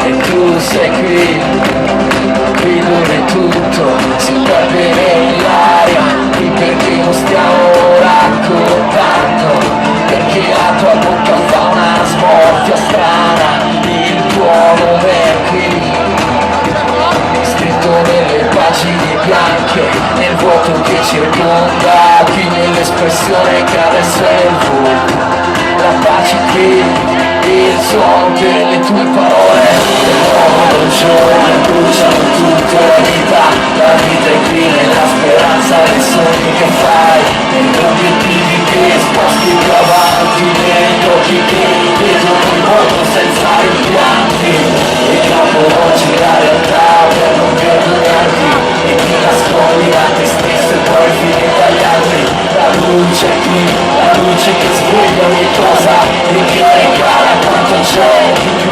E tu sei qui dove tutto si perde nell'aria, qui perché non stiamo raccontando, perché la tua bocca fa una smorfia strana, il tuo nome è qui, scritto nelle pagine bianche, nel vuoto che circonda, qui nell'espressione che adesso è il vuoto, la pace qui, il suono delle tue parole, del nuovo giorno bruciano tutta la vita è qui nella speranza, nei sogni che fai, negli obiettivi che sposti più avanti, negli occhi che vedono il mondo senza rimpianti, e dopo oggi la realtà per non vergognarti, e ti nascondi da te stesso e poi finire dagli altri, la luce qui, la luce che sveglia ogni cosa, e che regala quanto c'è di più